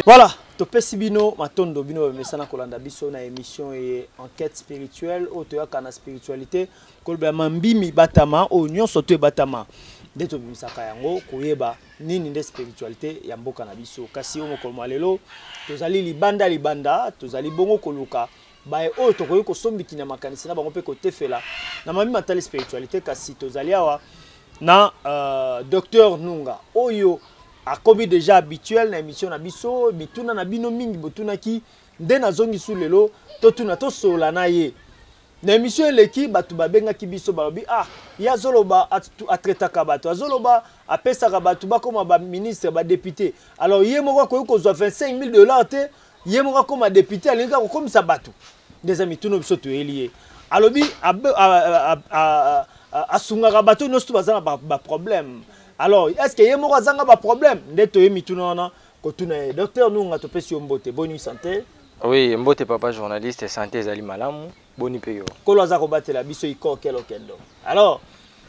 Voilà, topesi bino matondo bino mesana kolanda biso na émission et enquête spirituelle otoya kana spiritualité kolba mambimi batama o nyonso to batama ndeto bimisaka yango koyeba nini nde spiritualité ya mboka na biso kasi o mokolo lelo tozali libanda tozali bongo koluka bae oyo tokoyi kosombiki na makanisi na bango pe kotefela na mami matali spiritualité kasi tozali awa na docteur Nunga oyo akobi déjà habituel na émission na biso bituna na bino mingi botuna ki nde na zongi su lelo totuna to sola na ye na émission eleki batu babenga ki biso balobi ya zoloba atretaka batu azoloba apesaka batu bakoma ba ministre ba député alors ye moko ko kozwa $25,000 te ye moko koma député alinga ko komisa batu des amis tuno biso to elie alobi asungaka batu nosto bazana ba problème. Alors, est-ce qu'il y a un problème? Docteur Nunga, bonne santé. Oui, mbote papa journaliste santé zali malamu, boni peyo. Koloza kobatela la biso iko kelo kendo. Alors,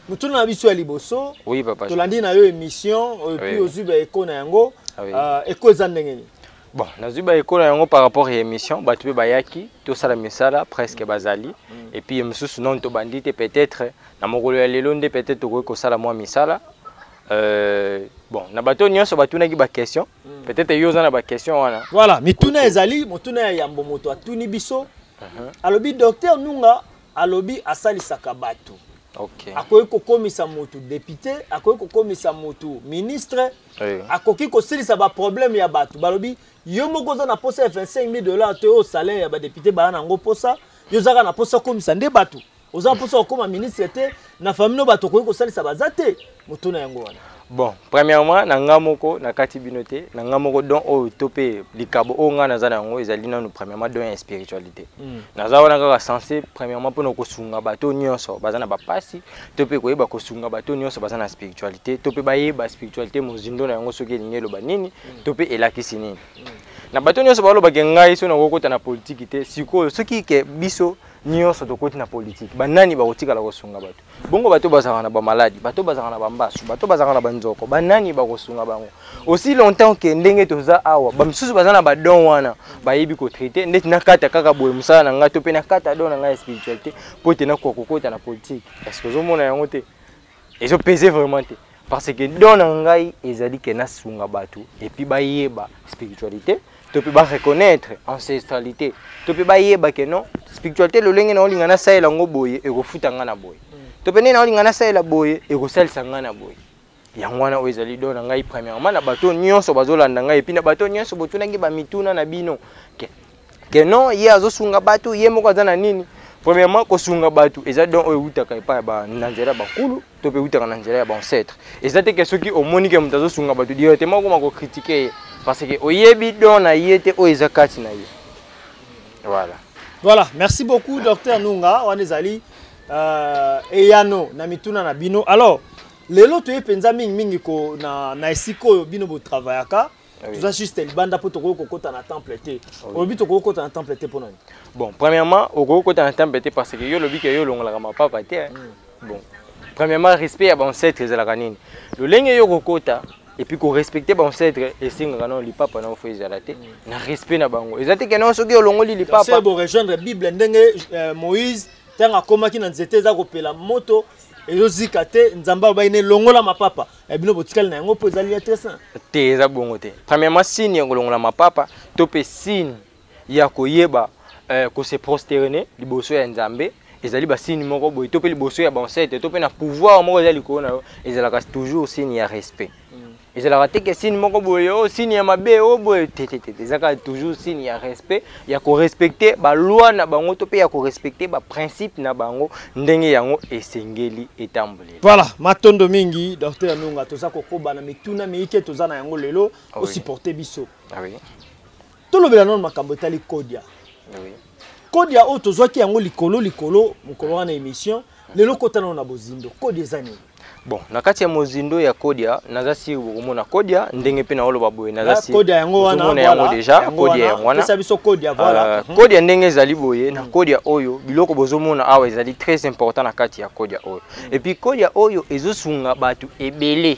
mutuna na biso ya liboso. Oui papa. Tolandi na yo émission puis ozuba eko na yango. Eko ezandengeni. Bon, nazuba eko na yango par rapport à l'émission, batu bayaki, to sala misala presque bazali et puis msusu non to bandite peut-être na mokolo ya lelo nde peut-être ko sala moi misala. Bon, na bato nyonso batuna ki ba question. Peut-être yoza na ba question wana. Voilà, mituna ezali, motuna ya yambo moto atuni biso. Alobi docteur Nunga, alobi asali sakabatu. OK. Akoyi kokomisa moto député, akoyi kokomisa moto ministre, akoki kosilisa ba problème ya batu. Balobi yo moko za na posa $25,000 te au salaire ya ba député ba na ngo posa, yo zaka na posa komisa nde batu. Oza posa koma ministre te na famille no bato koyi kosalisa bazate motuna yango wana. Bon, premièrement na ngamoko na kati binote na ngamoko don o topé likabo o nga nazana yango ezali nanu premièrement don ya spiritualité. Naza wana kaka censé premièrement pour kosunga bato nyonso bazana ba pasi topé koyeba kosunga bato nyonso bazana spiritualité topé bayeba spiritualité mozindo na yango soki lingelo banini topé elakisi nini. Na bato nyonso balo bagengai so na kokota na politique te siko soki ke biso nyonso tokoti na politique banani bakotika la kosunga bato bongo bato bazaka na ba maladi bato bazaka na bambasu bato bazaka na banzoko banani bakosunga bango aussi longtemps que ndenge toza awa bamsusu bazana ba don wana bayebi ko traiter ndeti na kata kaka boye musala na ngato pe na kata don na nga spiritualité po te na kokota na politique est-ce que ozomona yango te ezo peser vraiment te parce que don na ngai ezali ke na sunga bato et puis bayeba spiritualité tu peux pas reconnaître ancestralité tu peux pas yeba que non spiritualité le lenge na olinga na saela ngo boye e ko futa ngana boye to pene na olinga na saela boye e ko salisa ngana boye yangwana oyezali do na ngai premièrement na bato nyonso bazolanda ngai epina bato nyonso botunangi ba mituna na bino que non ye azosunga bato ye moko azana nini premièrement ko sunga bato eza don oyo utaka epa ba nanjera bakulu to pe utaka nanjera ya ba ancêtre ezate que soki omonike mutazo sunga bato directement ko mako critiquer parce que oyebi don na yete o ezakati na ye. Voilà. Voilà, merci beaucoup docteur Nunga wanezali eyano na mituna na bino. Alors, lelo to epenza mingi ko na esiko bino bo travaillaka. Tout ça juste le banda pour toko kokota na temple te. Obi toko kokota na temple te pour nani. Bon, premièrement, au kokota na temple te parce que yo lobi ke yo longola ma papa te. Bon. Premièrement, respect à bon ancêtre ezalaka nini. Le lenge yo kokota et puis qu'on respecte bon ancêtre et singa non li papa na ofo ezalate na respect na bango. Ezate ke non soki olongoli li papa. C'est bon rejoindre Bible ndenge Moïse tanga komaki na nzete za kopela moto ezozika te nzamba bayine longola mapapa bino botikali na yango po ezali intéressant te eza bongo te. Premièrement signe ya kolongola mapapa to pe signe ya koyeba ko se prosterner liboso ya nzambe ezali ba signe moko boy to pe liboso ya bancete to pe na pouvoir moko ezali ko na ezalaka toujours signe ya respect. Ezalaka te ke signe moko boy o signe ya mabe o boy te ezaka toujours signe ya respect ya ko respecter ba loi na bango to pe ya ko respecter ba principe na bango ndenge yango esengeli etambole. Voilà, matondo mingi docteur Nunga toza kokoba na mituna miike toza na yango lelo o supporter biso. Ah oui. To lobela non makambo tali kodia. Oui. Kodia o tozwaki yango likolo mokolo na émission lelo kotana na bozindo kodia zani. Bon, nakati ya mozindo ya kodia naza siri bokomona kodia ndenge pe na oloba boye naza siri kodia yango wana voilà yango deja kodia yango wana pesa biso kodia voilà kodia ndenge ezali boye na kodia oyo biloko bozomona awa ezali très important na kati ya kodia oyo et puis kodia oyo ezosunga batu ebele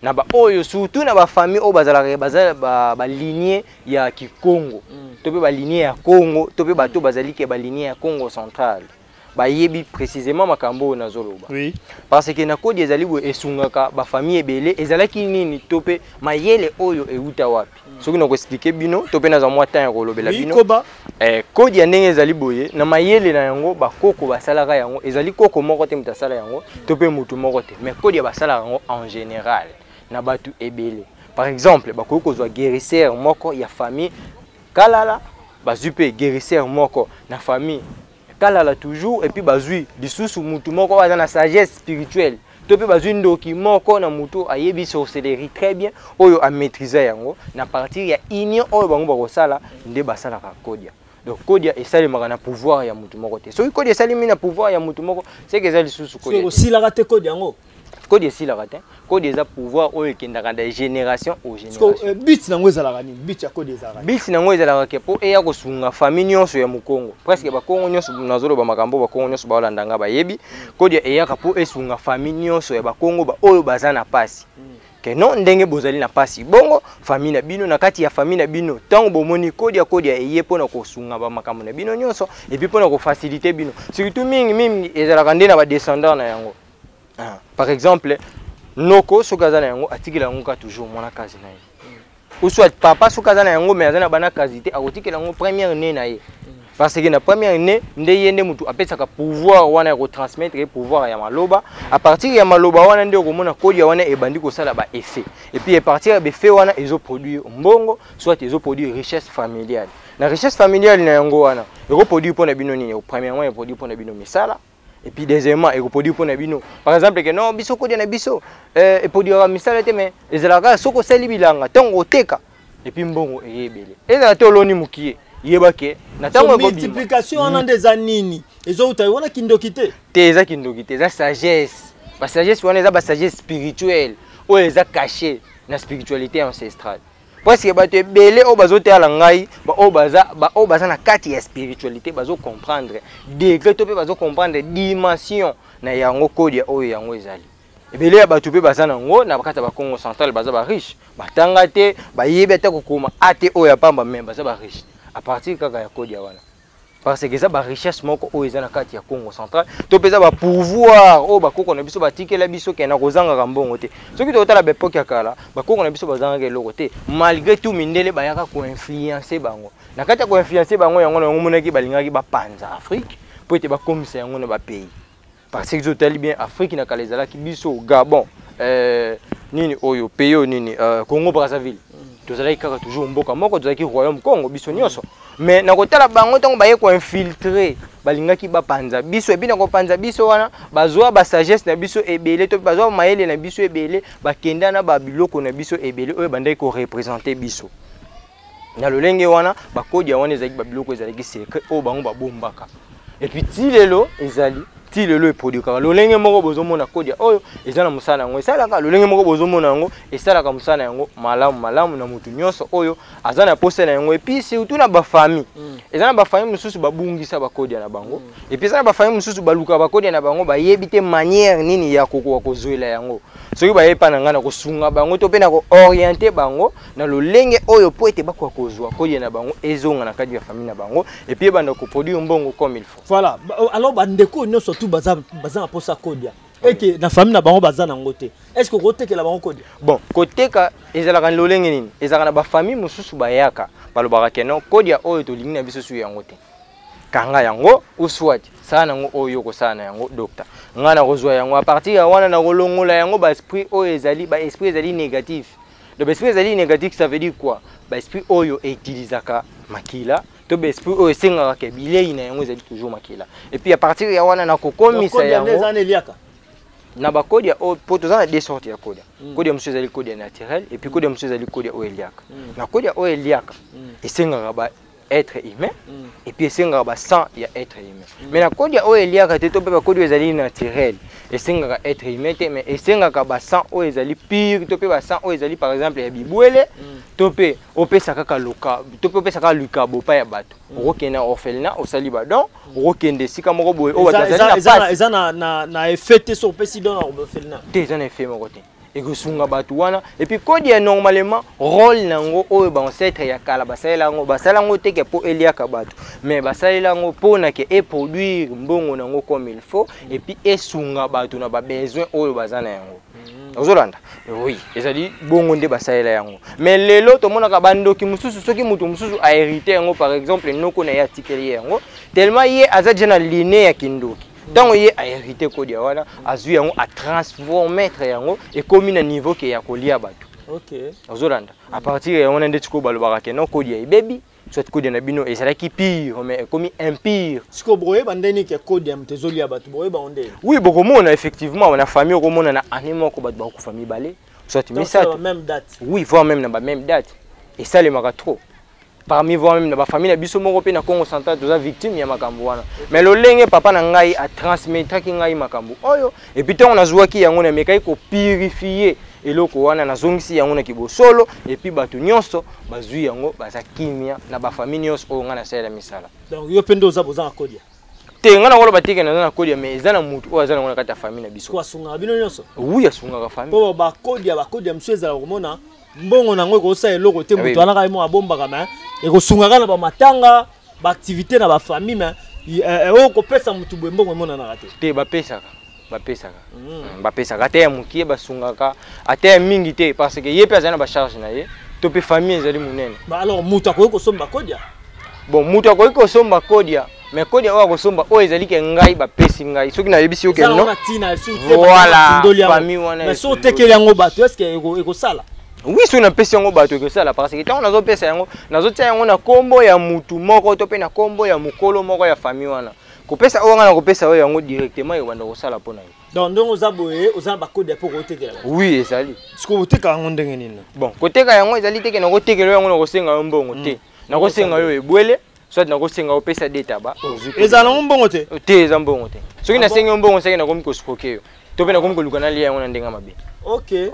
na ba oyo surtout na ba famille o bazala ba lignée ya Kikongo to pe ba lignée ya Congo to pe bato bazali ke ba lignée ya Congo central ba yebi précisément makambo na zoloba oui parce que na kodi ezali bo esungaka ba famille ebele ezalaki nini to pe mayele oyo euta wapi soki na ko expliquer bino to pe na za mwa temps ya kolobela bino kodi ya ndenge ezali boye na mayele na yango bakoko basalaka yango ezali koko moko te mutasala yango to pe mutu moko te mais kodi ya basala yango en général na batu ebele par exemple bakoko kozwa guérisseur moko ya famille kalala bazupe guérisseur moko na famille kalala toujours et puis bazui lisusu mutu moko baza na sagesse spirituelle to pe bazui ndoki moko na mutu ayebi sorcellerie très bien oyo a maîtriser yango na partir ya union oyo bango bakosala nde basala ka kodia donc kodia esalemaka na pouvoir ya mutu moko te soki kodia esalemi na pouvoir ya mutu moko c'est que eza lisusu kodia aussi la rate kodia yango Code ici la ratin, code des pouvoir au Kendaka de génération au génération. Bit nango ezalaka ni bit ya code ezalaka. Bit nango ezalaka ke po eya ko sunga famille nyonso ya Mukongo. Presque ba Kongo nyonso nazolo ba makambo ba Kongo nyonso ba olandanga ba yebi. Code eya ka po esunga famille nyonso ya ba Kongo ba oyo bazana pasi. Que non ndenge bozali na pasi bongo famille na bino na kati ya famille na bino tango bomoni code ya eye pona ko sunga ba makambo na bino nyonso et puis pona ko faciliter bino. Surtout mingi ezalaka ndena ba descendant na yango. Par exemple, Noko sokazana yango atikela yango toujours mwana kazi na ye. Ou soit papa sokazana yango mais azana bana kazi te akotikela yango première année na ye. Parce que na première année nde yende mutu apesaka pouvoir wana ko transmettre pouvoir ya maloba à partir ya maloba wana nde ko mona kodi wana ebandi ko sala ba effet. Et puis à partir ya effet wana ezo produire mbongo soit ezo produire richesse familiale. Na richesse familiale na yango wana eko produire pona bino nini premièrement e produire pona bino misala. Et puis deuxièmement et produit pour nabino par exemple que non biso kodi na biso et produire misala te mais ezalaka soko sali bilanga tango teka et puis mbongo eyebele ezala te oloni mukie yebake na tango multiplication en des anini ezo utaona kindokite te eza kindokite eza sagesse ba sagesse wana eza ba sagesse spirituelle o eza caché na spiritualité ancestrale parce que bato ebele o bazotala ngai ba o baza na kati ya spiritualité bazo comprendre degré to pe bazo comprendre dimension na yango kodia oyo yango ezali ebele ya bato pe baza nango na bakata ba Congo central baza ba riche batanga te ba yebe ta kokoma ate oyo pamba mais baza ba riche à partir kaka ya kodia wana parce que ça ba richesse moko oyo eza na kati ya Congo central to peza ba pouvoir o bakoko na biso batikela biso ke na kozanga ka mbongo te soki to tala bepoke ya kala bakoko na biso bazanga ke loko te malgré tout mindele bayaka ko influencer bango na kati ya ko influencer bango yango na monaki balingaki ba panza Afrique po ete ba komisa yango na ba pays parce que zotali bien Afrique na kala ezalaki biso Gabon nini oyo pays nini Congo Brazzaville tozalaki kaka toujours mboka moko tozalaki royaume Congo biso nyonso mais na kotala bango tango baye ko infiltrer balingaki ba panza biso ebi na ko panza biso wana bazwa ba sagesse na biso ebele to bazwa mayele na biso ebele bakenda na ba biloko na biso ebele oyo bandai ko représenter biso na lolenge wana bakodi wana ezali ba biloko ezali secret o bango ba bombaka et puis tilelo ezali ti lelo e produit ka lolenge moko bozomona kodia oyo ezana musana yango esalaka lolenge moko bozomona yango esalaka musana yango malamu na mutu nyonso oyo azana poste na yango et puis surtout na ba famille ezana ba famille mususu babungisa ba kodia na bango et puis ezana ba famille mususu baluka ba kodia na bango bayebi te manière nini ya kozoela yango soki baye pa na ngana kosunga bango to pe na ko orienter bango na lolenge oyo po ete bakwa kozwa kodia na bango ezonga na kadi ya famille na bango et puis banda ko produire mbongo comme il faut. Voilà, alors bandeko nyonso tout baza pour ça kodia et que na famille na bango baza na ngote est-ce que côté que la bango kodia bon côté ka ezalaka lolenge nini ezalaka na ba famille mususu bayaka balobaka ke non kodia oyo to lingi na biso su yango te kanga yango uswati sana ngo oyo ko sana yango docteur ngana kozwa yango à partir ya wana na kolongola yango ba esprit oyo ezali ba esprit ezali négatif le esprit ezali négatif ça veut dire quoi ba esprit oyo utilisaka makila to ba esprit oyo sengaka ke bilei na yango ezali toujours makila et puis à partir ya wana na kokomisa yango na ba kodia o poto za deux sortes ya kodia kodia monsieur ezali kodia naturel et puis kodia monsieur ezali kodia oyo eliaka na kodia oyo eliaka esengaka ba être humain et puis esengaka ba sang ya être humain mais na kodia oyo eliaka te to pe ba kodia ezali naturel esengaka être humain te mais esengaka ba sang oyo ezali pire to pe ba sang oyo ezali par exemple ya bibwele to pe opesa kaka loka to pe opesa kaka luka bopa ya bato okokenda orphelinat osali badon okokende sika moko boye o bazali na eza na effet te so opesi don na orphelinat te eza na effet moko te et que sunga batu wana et puis kodia normalement rôle nango oyo ba ancêtre ya kala basala ngo te ke po elia ka batu mais basala ngo pona ke e produire mbongo nango comme il faut et puis e sunga batu na ba besoin oyo bazana yango ozolanda oui ezali bongo nde basala yango mais lelo to mona ka bandoki mususu soki mutu mususu a hérité yango par exemple noko na ya article yango tellement ye aza jana liné ya kindoki tant il a hérité kodia wana azui yango a transformer yango et comme na niveau ke ya kolia batu OK ozolanda à partir ya wana ndeti ko balobaka ke no kodia baby soit kodia na bino ezala ki pire mais comme impire siko boye bandeni ke kodia mtezolia batu boye ba onde oui beaucoup mona effectivement on a famille ko mona na animo ko batu ba ko famille balé soit misa même date oui voire même na ba même date et ça les maka trop parmi vous même na famille na biso moko pe na Congo central doza victime ya makambo wana mais lo lenge papa na ngai a transmettre ki ngai makambo oyo et puis on a joué ki yango na mekai ko purifier eloko wana na zongisi yango na kibosolo et puis batu nyonso bazui yango baza kimia na ba famille nyonso o ngana sala misala donc yo pendo za boza kodia te ngana wolo batike na kodia mais ezana mutu o azana ngona kata famille na biso kwa sunga bino nyonso oui asunga ka famille po ba kodia msweza komona mbongo nango ko sa eloko te mutu ana kaimo abomba kama e ko sunga kana ba matanga ba activité na ba famille mais o ko pesa mutu mbongo mona na kate te ba pesa bapesaka te ya mokie basungaka ate ya mingi te parce que ye pe azali na bacharge na ye to pe famille ezali monene alors mutu akoki kosomba kodia bon mutu akoki kosomba kodia mais kodia oyo akosomba oyo ezali ke ngai bapesi ngai soki nayebisi yo ke no voilà famille wana mais so otekeli yango bato est ce que ekosala oui soki napesi yango bato ekosala parce que ntango nazopesa yango nazotia yango na kombo ya mutu moko to pe na kombo ya mokolo moko ya famille wana kopesa oyo ngana kopesa oyo yango directement ebanda kosala pona yo donc ndongo zaboye oza ba code pour kotekela oui ezali siko boteka yango ndenge nini bon koteka yango ezali te ke na kotekela yango na kosenga yo mbongo te na kosenga yo ebwele soit na kosenga yo pesa data ba ezala mbongo te te eza mbongo te soki na sengi mbongo seki na komi ko stroke yo to pe na komi ko lukana lia yango na ndenga mabe OK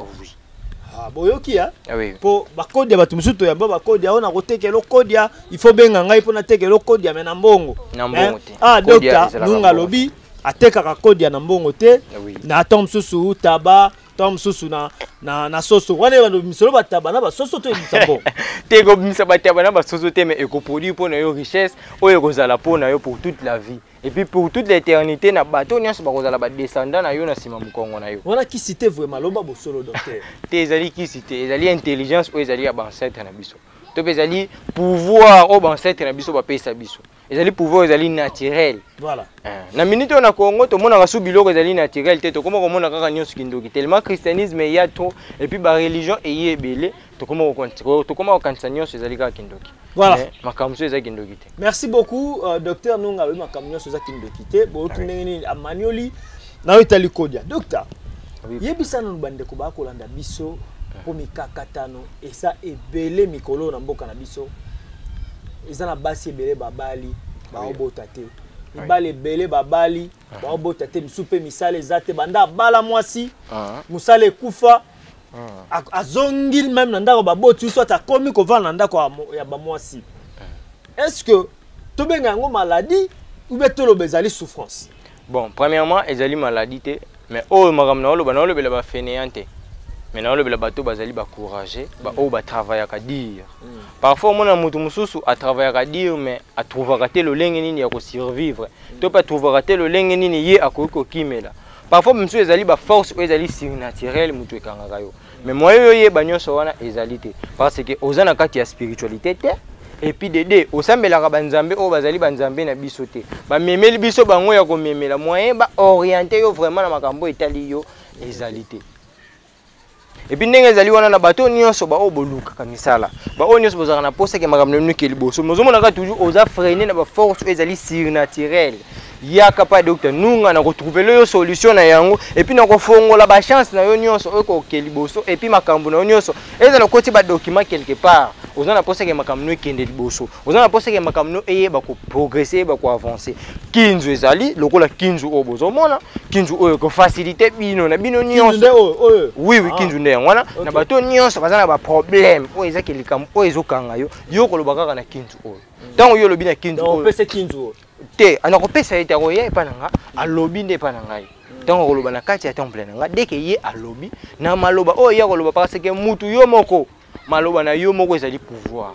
boyoki ya oui po ba code ya batu musuto ya ba code ya ona kotekela code ya il faut benga ngai pona tekela code ya me na mbongo te docteur nunga lobi atekaka kodia na mbongo te na tom susu taba tom susu na soso wana bando misolo bataba na basoso to bisabo te ko bimisa bataba na basoso te mais eko produit pour na yo richesse oyo kozala pour na yo pour toute la vie et puis pour toute l'éternité na bato nyonso bakozala ba descendant na yo na sima mukongo na yo wana ki cité vraiment loba bosolo docteur te ezali ki cité ezali intelligence oyo ezali ya ba ancêtre na biso to bezali pouvoir o ba ancêtre na biso ba pesa biso ezali pouvoir ezali naturel voilà na minute na Congo to mona ka su biloko ezali naturel te to koma ko mona kaka nyonso kindoki tellement christianisme ya trop et puis ba religion eyebele to koma ko kanisa nyonso ezali kaka kindoki voilà makamso ezali kindoki te merci beaucoup docteur Nunga we makamso nyonso ezali kindoki te bo tunengeni amanioli na itali kodia docteur yebisa no bande ko ba kolanda biso po mikakatano esa ebele mikolo na mboka na biso eza na basi ebele babali baobota te ibale ebele babali baobota te misupe misale ezate banda bala mwasi musale kufa azongi même na ndako baboti soit akomi kovana na ndako ya bamwasi est-ce que tobenga yango maladie ou bien toloba ezali souffrance bon premièrement ezali maladie te mais oyo makambo na olobela ba fainéant te maintenant le bateau bazali ba courageux ba o ba travailler à dire parfois mon mutu mususu a travailler à dire mais a trouver rater le lenge nini ya ko survivre to pas trouver rater le lenge nini ye akoko kimela parfois monsieur ezali ba force o ezali surnaturel mutu ekanga yo mais moi yo ye banyoso wana ezali te parce que ozana kati ya spiritualité te et puis dede osambelaka banzambe o bazali banzambe na biso te ba memeli biso bango ya ko memela moyen ba orienter yo vraiment na makambo etali yo ezali te. Et puis ndenge ezali wana na bato nyonso ba oboluka kamisala ba o nyonso bozaka na posa ke makambo nuki liboso mozomona ka toujours oza freiner na ba force ezali surnaturelle yaka pa docteur Nunga na retrouver le solution na yango et puis na ko fongola ba chance na yo nyonso ko ke liboso et puis makambo na yo nyonso ezala koti ba document quelque part oza na posa ke makambo nuki kende liboso oza na posa ke makambo eye ba ko progresser ba ko avancer kinzu ezali lokola kinzu o bozomona kinzu oyo ko faciliter bino na bino nyonso oui kinzu wana na bato nyonso bazana ba problème o ezaki likambo o ezokanga yo koloba kaka na kinzu oyo tango yo lobi na kinzu oyo pese kinzu te ana kopesa ete ko ye pa nanga alobi nde pa nanga tant koloba na kati ya temple na nga dès que ye alobi na maloba o ya koloba parce que mutu yo moko maloba na yo moko ezali pouvoir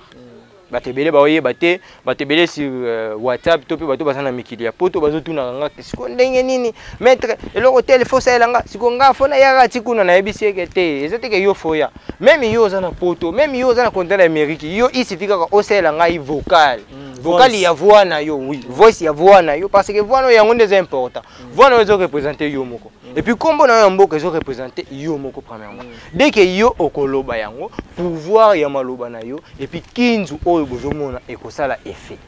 batebele ba oyeba te batebele sur WhatsApp to pe bato basana mikili ya poto bazotuna nga siko ndenge nini maître eloko téléphone ça elanga siko nga fona ya tikuna na yebisi eke te ezate ke yo foya même yo zana poto même yo zana content Amérique yo isifika ka osela nga vocal vocal ya voix na yo oui voice ya voix na yo parce que voix no yango ndeza important voix no ezo représenter yo moko et puis kombo na yo mboka ezo représenter yo moko premièrement dès que yo okoloba yango pouvoir ya maloba na yo et puis kinzu oyo bozomona ekosala effet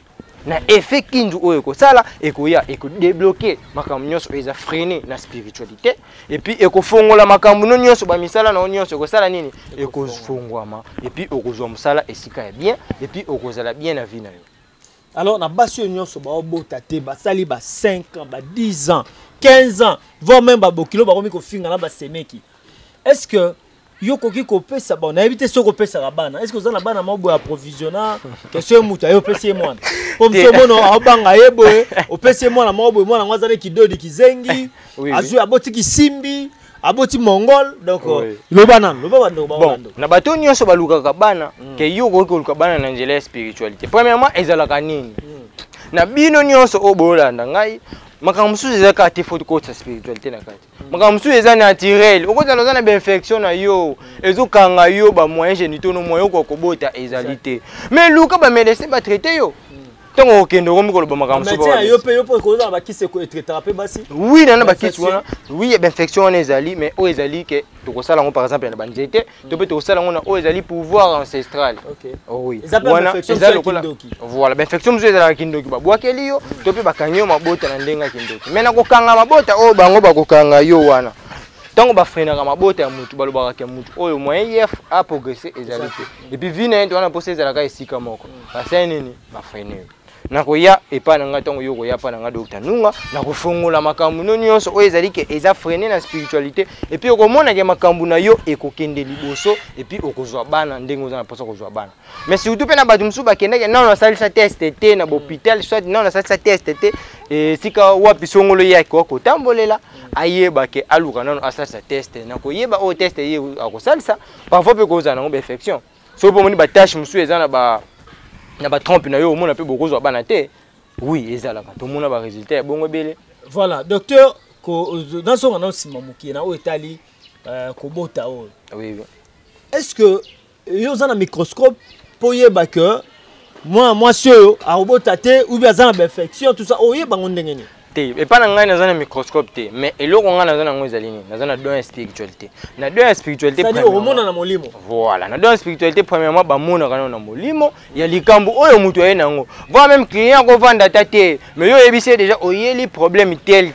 na effet kinzu oyo ekosala ekoya débloquer makambo nyonso eza freiner na spiritualité et puis ekofongola makambo nyonso ba misala na nyonso ekosala nini ekofongwama et puis okozwa musala esika ya bien et puis okozala bien na vie na yo. Alors na basi nyonso ba obota te ba sali ba 5 ans ba 10 ans 15 ans voire même ba bokilo ba komi ko finga na ba semeki. Est-ce que yo koki ko pesa ba na éviter so ko pesa ka bana est-ce que vous en bana mabo ya provisionnaire question muta yo pesa mwana comme so mono abanga yebo o pesa mwana mabo mwana ngwazane kidodi kizengi azu aboti kisimbi aboti mongol donc loba ndo ba na bato nyonso baluka ka bana ke yo koki koluka bana na njela spiritualité premièrement ezalaka nini na bino nyonso obolanda ngai makambo mususu ezaka te faut ko sa spiritualité na kati makambo mususu eza naturel okozala na ba infection na yo ezokanga yo ba moyen génitaux no moyen ko kobota ezalité mais luka ba médecin ba traiter yo tango okendo ko mikolo ba makambo mususu ba yo pe ko za ba kise ko traiter pe basi oui na ba kise wana oui ba infection on ezali mais o ezali ke to ko sala ngo par exemple na ba nzete to pe to ko sala ngo na o ezali pouvoir ancestral oui wana ezali voilà ba infection mususu ezala kindoki ba bwakeli yo to pe bakanyo mabota na ndenga kindoki mais na ko kanga mabota o bango ba ko kanga yo wana tango ba frena ka mabota ya mutu balobaka ke mutu oyo moyen a progresser ezalité et puis vina ento wana poser ezala ka esika moko ba sai nini ba frene nakoya epa na nga tango yo koya pa na nga Dr Nunga nakofongola makambo nyonso oyo ezali ke eza freiner na spiritualité et puis okomona ke makambo na yo ekokende liboso et puis okozwa bana ndenge oza na posa kozwa bana mais surtout pe na bato mususu bakendeke non na salisa test te na hôpital soit non na salisa test te et sika wapi songolo yaki ko tambolela ayeba ke aluka non asalisa test na koyeba o test ye akosalisa parfois pe koza na infection so po moni ba tâche mususu eza na ba trompe na yo mona pe bokozwa bana te oui ezalaka to mona ba résultat ya bongo bele voilà docteur ko dans son annonce mamuki na o etali ko bota o oui est-ce que yo za na microscope pour yeba que moi sio a bota te ou bien za na infection tout ça o yeba ngondenge ni te et pas na ngai na za na microscope te mais eloko nga na za na ngo ezali ni na za na don spiritualité na don spiritualité c'est-à-dire hormone na molimo voilà na don spiritualité premièrement ba mona kana na molimo ya likambo oyo mutu aye nango voire même client ko vanda tate mais yo ebise déjà oyeli problème tel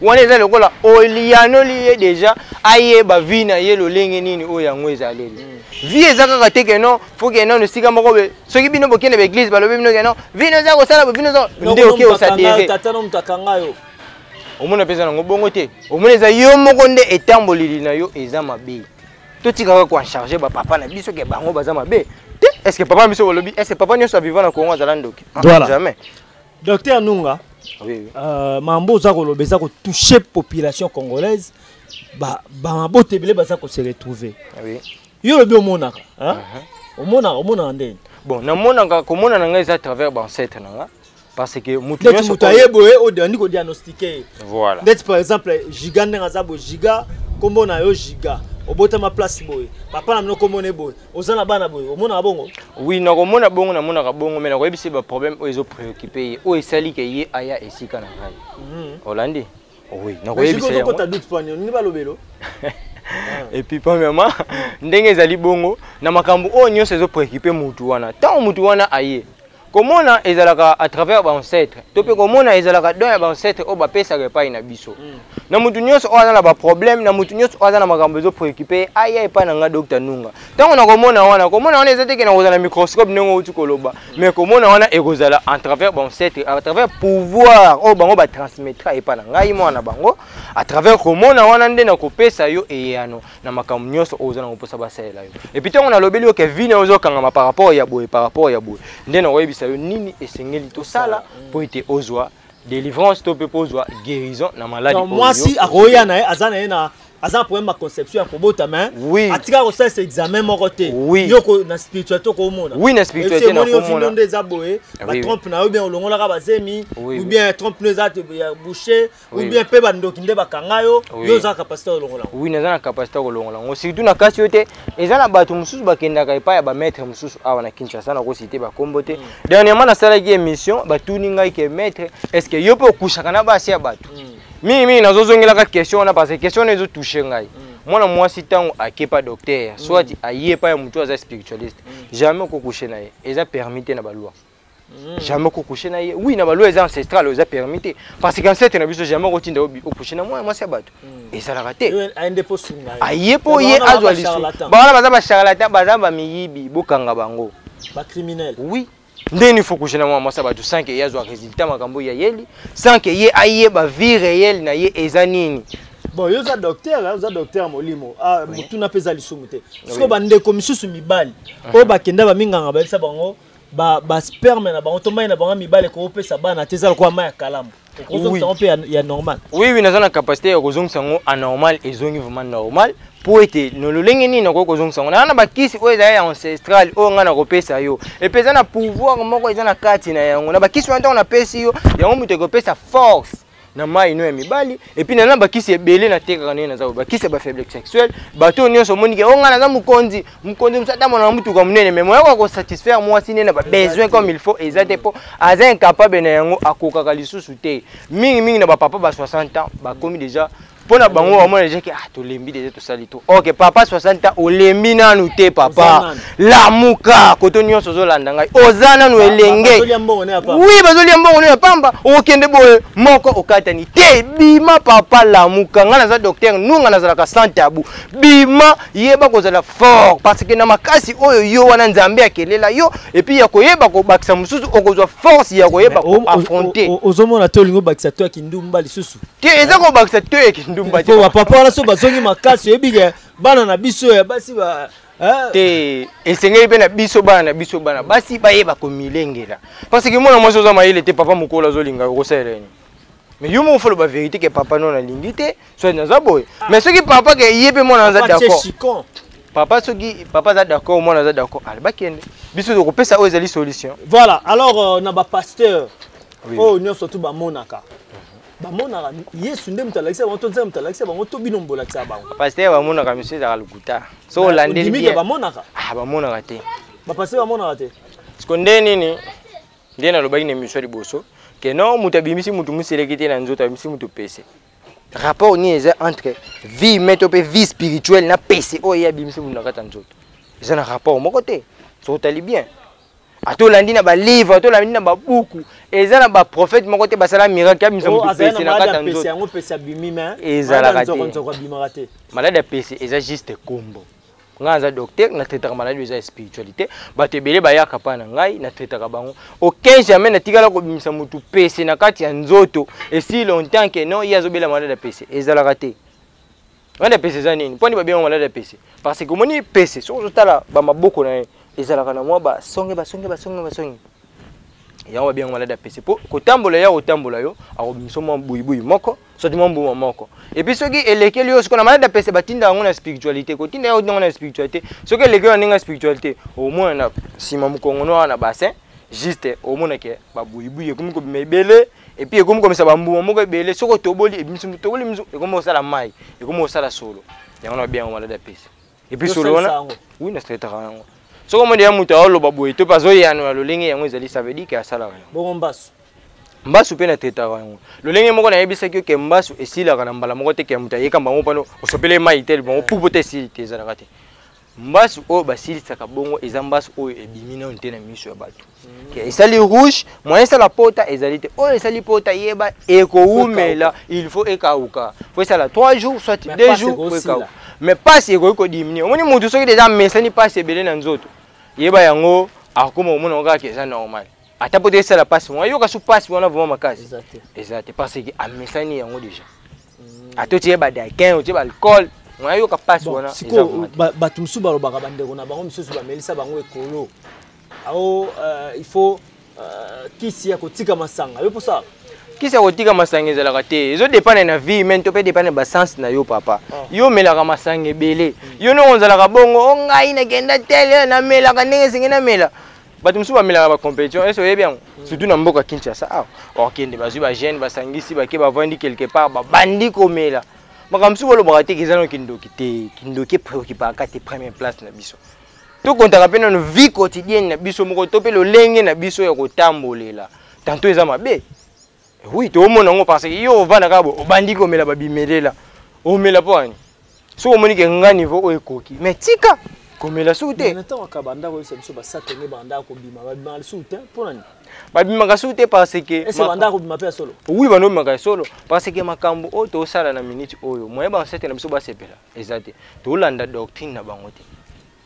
wana eza lokola oliano lié déjà aye ba vina yelo lenge nini oyo yango ezaleli vie ezaka te que non faut que non sika moko be soki bino bokende ba église balobi bino que non vino za ko sala vino za nde oké osadere tatano mutakanga yo omona pesa nango bongo te omona eza yo moko nde etamboleli na yo eza mabe totikaka ko charger ba papa na biso ke bango baza mabe te est-ce que papa biso bolobi est-ce que papa nyonso vivant na Congo azala ndoki jamais docteur Nunga oui mambo za ko lobeza ko toucher population congolaise ba mabote bele baza ko se retrouver oui yo lobi omonaka hein omona ndeni bon na monaka komona na ngai za travers ba ancêtre nanga parce que mutu ayeboye o dani ko diagnostiquer voilà d'être par exemple giga ndenga za bo giga kombo na yo giga obota ma place boye papa na mino komone boye ozana bana boye omona bongo oui na komona bongo na mona ka bongo mais na ko ebisi ba problème o ezo préoccuper o esali ke ye aya esika na ngai Hollande oui na ko ebisi ko ta doute pas ni ba lobelo et puis premièrement ndenge ezali bongo na makambo o nyonso ezo préoccuper mutu wana tant mutu wana aye komona ezalaka à travers ba ancêtre to pe komona ezalaka don ya ba ancêtre o ba pesa ke pa ina biso na mutu nyonso o azana ba problème na mutu nyonso o azana makambo ezo préoccuper aya epa na nga Dr Nunga tango na komona wana ezateke na kozala microscope ndenge uti koloba mais komona wana ekozala à travers ba ancêtre à travers pouvoir o bango ba transmettre epa na ngai mwana bango à travers komona wana nde na kopesa yo eyano na makambo nyonso o ozana koposa ba sala yo et puis tango na lobeli yo ke vine ozo kanga par rapport ya boye nde na oyebisa yo nini esengeli to sala po ite ozwa délivrance to pe pozwa guérison na maladie. Donc moi si akoya na azana na azan problème ma conception pour bota main. Oui. Atika ko ça examen mon côté. Oui. Yoko na spiritualité ko mona. Oui na spiritualité na ko mona. Des aboé, ba trompe na ou bien olongola ka bazemi ou bien trompe nous a bouché ou bien pe bandoki nde bakanga yo yo za capacité olongola. Oui na za capacité olongola. Ngo surtout na kasi yote ezana bato mususu bakenda ka epa ya ba maître mususu awa na Kinshasa na ko cité ba kombote. Dernièrement na sala ki émission ba tuni ngai ke maître est-ce que yo pe kushaka na ba sia bato. Mimi nazozongela ka question na parce que question nezo toucher ngai. Moi moi si tant akepa docteur soit ayepa ya mutu aza spiritualiste jamais ko coucher na ye eza permité na ba loi. Jamais ko coucher na ye oui na ba loi eza ancestral eza permité parce que ancêtre na biso jamais ko tinda o coucher na moi c'est bato et ça la raté ayepo sunga ayepo ye azwa lisu ba baza ba charlatan baza ba miyibi bokanga bango ba criminel oui. Ndeni faut coucher na moi ça bato sans que yazwa résultat makambo ya yeli sans que ye aye ba vie réelle na ye eza nini. Bon, yo za docteur molimo. Ah, mutu na peza lisumu te. Siko bande ko misusu mibali. O bakenda ba minganga ba bisa bango ba sperme na bango tomba na bango mibali ko pesa bana teza ko ma ya kalamu. Ko zo pe ya normal. Oui, oui, na capacité ya kozong sango anormal et zongi vraiment normal. Po ete no lolenge ni na ko kozong sango. Na ba kisi o eza ya ancestral o nga na ko pesa yo. Et pesa na pouvoir moko eza na kati na yango. Na ba kisi wanta na pesa yo, yango mutu ko pesa force. Na mai no ya mibali et puis na bakisi ebele na teka kana na za bakisi ba faiblesse sexuelle bato nyonso monike onga na za mukonzi musata mona mutu kwa munene mais moi ko satisfaire moi sine na ba besoin comme il faut exactement pour aza incapable na yango akoka lisusu te mingi na ba papa ba 60 ans ba komi déjà pona bango wa mona que to lembi déjà to sali to OK papa 60 ans o lembi nanu te papa la muka koto nyonso zo landa ngai ozana no elenge oui bazolia mbongo ne pamba o kende boye moko okatani te bima papa la muka ngana za docteur nunga na zalaka sans tabou bima yeba ko zala fort parce que na makasi oyo yo wana nzambe akelela yo et puis ya koyeba ko bakisa mususu okozwa force ya koyeba ko affronter ozomona to lingo bakisa to akindumba lisusu te eza ko bakisa to akindumba po papa wana so bazongi makasi ebige bana na biso ya basi ba te esengeli pe na biso bana basi bayeba ko milengela parce que mona moso za mayele te papa mukola zolinga ko seleni mais yo mo folo ba vérité que papa non na lingi te so na za boy mais ce qui papa ke yebe mona za d'accord papa soki papa za d'accord mona za d'accord alba kende biso ko pesa o ezali solution. Voilà, alors na ba pasteur oh nyo surtout ba monaka ba monaka yesu ndem talakisa ba tonza mtalakisa ba to binombola tsa ba pasteur ba monaka monsieur za lukuta so landeli bien ba monaka ba monaka te ba pasteur ba monaka te skonde nini ndena lobaki ne monsieur liboso que non mutabimisi mutu muselekite na nzoto abimisi mutu pese rapport ni eza entre vie métope vie spirituelle na pese o ya bimisi mutu na kata nzoto eza na rapport moko te so tali bien atolandi na ba livre atolandi na ba buku eza na ba prophète moko te basala miracle abimisa mutu pese na kata nzoto pese yango pese abimima eza la kate malade pese eza juste combo nga docteur na traitaka maladie eza spiritualité batebele bayaka pa na ngai na traitaka bango aucun jamais na tikala ko bimisa mutu pese na kati ya nzoto et si longtemps que non yazo bela maladie pese ezala raté wanda pese za nini poni babia maladie pese parce que moni pese so tala ba maboko na ezala kana mwa ba songe yango bien maladie pese po ko tambola ya otambola yo akobimisa mwa buibuyi moko so di mambo moko et puis soki elekeli yo siko na maladie pese batinda ngo na spiritualité ko tinda yo ngo na spiritualité soki elekeli yo na spiritualité au moins na sima mukongono na bassin juste au moins ke ba buibuyi komi ko bimebele et puis komi ko misa bambu moko ebele soko toboli ebimisa toboli mizu komo sala mai komo sala solo yango na bien maladie pese et puis solo wana oui na traitera yango soko mo dia mutu aloba boye to pazo yano lolenge yango ezali ça veut dire que asala yango bongo mbasu pe na traitera yango lolenge moko na yebisa ke mbasu esila kana mbala moko te ke mutu yeka mbango pano osopele mai tel bongo pupo te sili te ezala kate mbasu o basili saka bongo eza mbasu o ebimina onte na miso ya bato ke esali rouge moyen sala pota ezali te o esali pota yeba eko umela il faut ekauka faut sala 3 jours soit 2 jours faut ekauka mais passe eko diminuer omoni mutu soki déjà mesani passe ebele na nzoto yeba yango akoma omona oka ke eza normal ata pote sala passe moi yoka su passe wana vraiment makasi exact parce que amesani yango déjà atoti yeba dakin oti ba alcool moi yoka passe wana siko batu musu balobaka bandeko na bango misusu bamelisa bango ekolo ao il faut kisi ya kotika masanga yo posa kisa kotika masanga ezalaka te ezo dépendre na vie mais to pe dépendre ba sens na yo papa yo melaka masanga ebele yo no onzalaka bongo o ngai na kenda tele na melaka ndenge singe na mela bato musu ba melaka ba compétition eso yebi yango surtout na mboka Kinshasa ah okende bazwi ba jeune basangisi bake bavandi quelque part ba bandi komela makamsu bolo ba te kizano kindoki te kindoki préoccupaka te première place na biso to kontaka pe na vie quotidienne na biso moko to pe lo lenge na biso ya kotambolela tantôt eza mabe. Oui, tu as mon parce que yo vana kabo bandi ko mela babimelela o mela poani so o moni ke nga niveau o ekoki mais tika ko mela soute na temps akabanda ko biso basatenge banda ko bima babima soute ponani babima ka soute parce que est-ce banda ko bima pe solo oui bano maka solo parce que makambo o to sala na minute oyo moye ba sete na biso ba sepela ezate to landa doctrine na bango te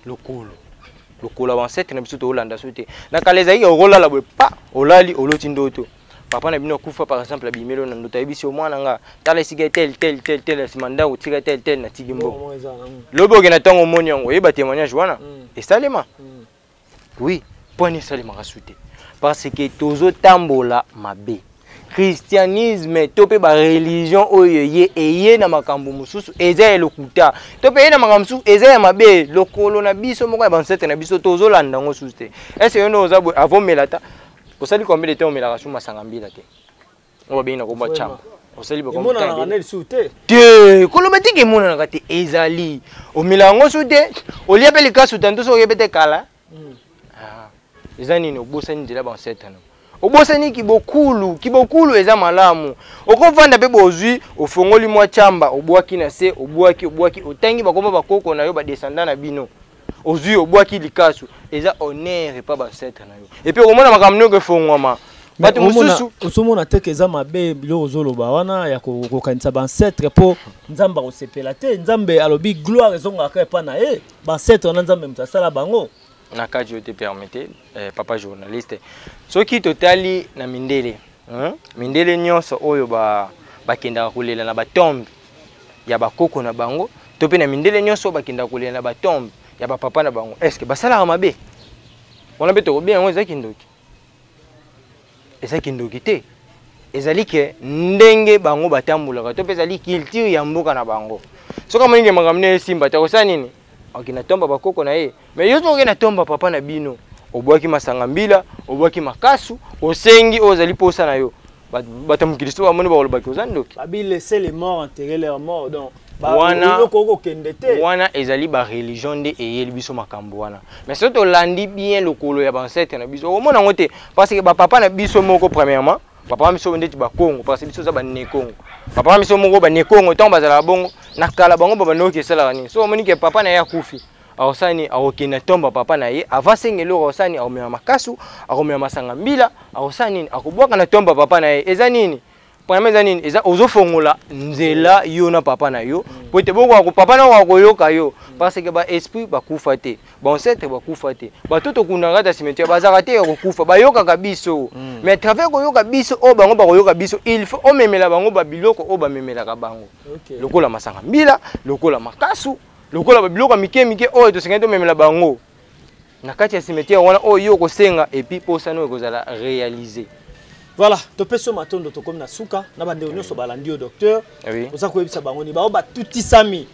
lokolo ba sete na biso to landa soute na kaleza yi o rolala bo pa olali oloti ndoto papa na bino kufa par exemple la bimelo na ndoto yebisi o mwana nga tala sika tel simanda ou tika tel na tigimbo lobo ke na tango moni yango yeba témoignage wana et salema oui point salema rasute parce que tozo tambola mabe christianisme tope ba religion oyo ye na makambo mususu eza elokuta tope na makambo mususu eza mabe lokolo na biso moko ya bansete na biso tozo landa ngo suste est-ce que no za avomelata osali combien de temps on met la rasuma sangambila te on va bien na komba chamba osali ba komba mona na soute te kolobati ke mona na te ezali o milango soute olia pe likasu tanto so yebete kala ezani no bosani ndela ba setana obosani kibokulu eza malamu okovanda pe bozwi ofongoli mwa chamba obwaki na se obwaki otangi bakomba bakoko na yo ba descendant na bino ozui obwaki likasu eza honneur pas ba setana na yo et puis omona makamno ke fongwama bato mususu osomona te ke eza mabe bilo ozoloba wana ya kokanisa ba ancêtre po nzamba ko sepela te nzambe alobi gloire ezonga ka pa na ba ancêtre na nzambe mtasala bango na kaji yo te permettez papa journaliste soki totali na mindele nyonso oyo bakendaka kolela na batombe ya bakoko na bango to pe na mindele nyonso bakendaka kolela na batombe ya papa na bango est-ce que basala mabe on a beto bien on ezaki te ezali ke ndenge bango batambulaka to pe ezali culture ya mboka na bango soka moninge makamne simba ta kosa nini akina tomba bakoko na ye mais yo to na tomba papa na bino obwaki masanga mbila obwaki makasu osengi ozali posa na yo batamukiristo bamoni bakolobaki ozandoki abi laisser les morts enterrer leurs morts donc wana ezali ba religion nde eyeli biso makambo wana mais soki tolandi bien lokolo ya bansete na biso omona ngo te parce que bapapa na biso moko premièrement papa na biso ndeti bakongo parce que biso za bane kongo papa na biso moko bane kongo ntango bazala bongo na kala bango babanoki esalaka nini so omoni ke papa na ye akufi aosani aokenda tomba papa na ye avasengeli aosani akomema makasu akomema masanga mbila aosani nini akobwaka na tomba papa na ye eza nini premièrement nini eza ozofongola nzela yo na papa na yo po te boko papa na wakoyoka yo parce que ba esprit bakufa te ba ancêtre bakufa te batoto kunanga ta cimetière bazaka te kokufa bayoka biso mais à travers koyoka biso o bango bakoyoka biso il faut o memela bango ba biloko o ba memela ka bango lokola masanga mbila lokola makasu lokola ba biloko mike o to sengento memela bango na kati ya cimetière wana o yo ko senga et puis posa no ekozala réaliser. Voilà, to peso matondo to comme na suka na bande onyoso balandi au docteur. Oza ko yebisa bango ni ba tuti sami.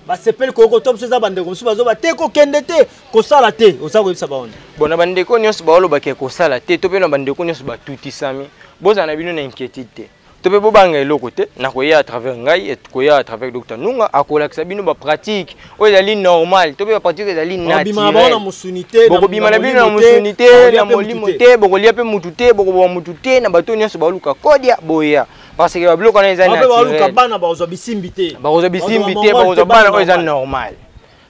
Ba sepel ko top soza bande ko suba zo ba te ko kende te ko sala te. Oza ko yebisa bango. Bona bande ko nyonso ba oloba ke ko sala te to pe na bande ko nyonso ba tuti sami. Boza na bino na inquiétude. To pe bo banga eloko te na ko ya à travers ngai et ko ya à travers docteur Nunga akola ka bino ba pratique. O ezali normal, to pe ba pratique ezali naturel. Bima ba na musunité na bima na bino na musunité na molimo te boko lia pe mutu te boko ba mutu te na bato nyonso ba luka kodia boya parce que ba biloko na ezali naturel. Ba luka bana ba ozo bisimbi te. Ba ozo bisimbi te ba ozo bana o ezali normal.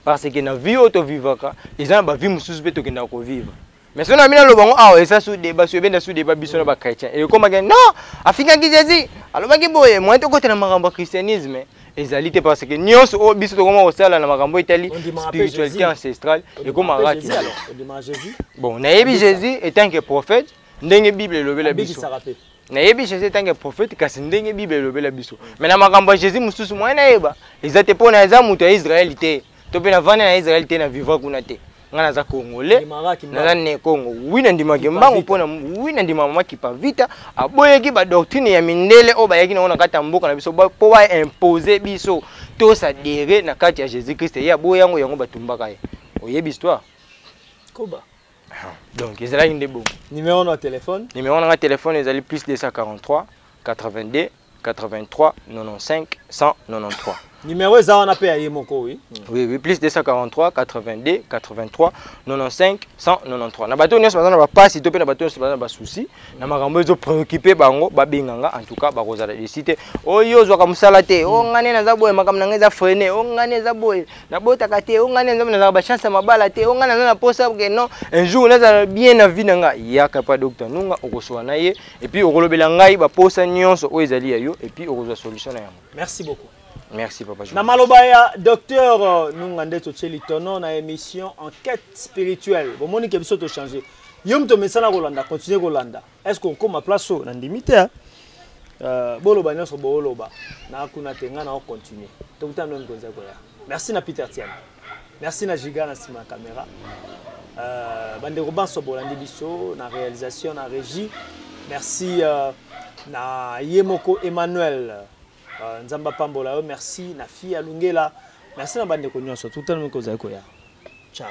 Parce que na vie auto vivaka ezali ba vie mususu pe to kenda ko vivre. Mais si on a mis le bon, ah, et ça sous débat, sur bien sous débat, bisous na chrétien. Et comme non, Africain qui Jésus. Alors bagi boy, moi to côté na makambo christianisme, ezalité parce que nyos o biso to comment osala na makambo Italie, spiritualité ancestrale et comme arati alors. Bon, na yebi Jésus étant que prophète, ndenge Bible lobela biso. Na yebi Jésus étant que prophète, kasi ndenge Bible lobela biso. Mais na makambo Jésus mususu moi na yeba, ezate pona eza muto ya Israël te. To pe na vana na Israël te na vivre kuna te. nga naza congolais naza ne Congo wina ndimaki mbango pona wina ndimama kipa vita aboyeki ba doctrine ya mindele o bayaki na kata mboka na biso po ba imposer biso to sa dere na kati ya Jésus Christ ya boyango yango batumbaka ye oyebi histoire koba donc ezala inde bon numéro de téléphone ezali plus 243 82 83 95 193. Numéro est on appelle à Yemoko, oui. Oui, plus 243 82 83 95 193. Na bateau nyos bazana ba passe to pe na bateau nyos bazana ba souci. Na makambo ezo préoccupé bango ba benganga en tout cas ba kozala de cité. O yo zo ka musala te. O ngane na za boye makambo na ngeza freiner. O ngane za boye. Na bota ka te. O ngane na ba chance mabala te. O ngane na posa que non. Un jour na bien na vie nga yaka pa docteur nunga okoswa na ye et puis okolobela ngai ba posa nyonso o ezali yo et puis okozwa solution na yango. Merci beaucoup. Merci Papa Joe. Na malobaya docteur Nungande Tcheli Tono na émission enquête spirituelle. Bon moni ke biso to changer. Yom to mesana Rolanda continuer Rolanda. Est-ce qu'on comme place na limite boloba nyonso boloba na kuna tenga na continuer. To kutana ndo ngonza ko ya. Merci na Peter Tian. Merci na Giga na sima caméra. Bande ko banso bolandi biso na réalisation na régie. Merci na Yemoko Emmanuel. Nzamba Pambola, merci na fille Alungela, merci na bande ko nyonso tout le monde ko za ko ya. Ciao.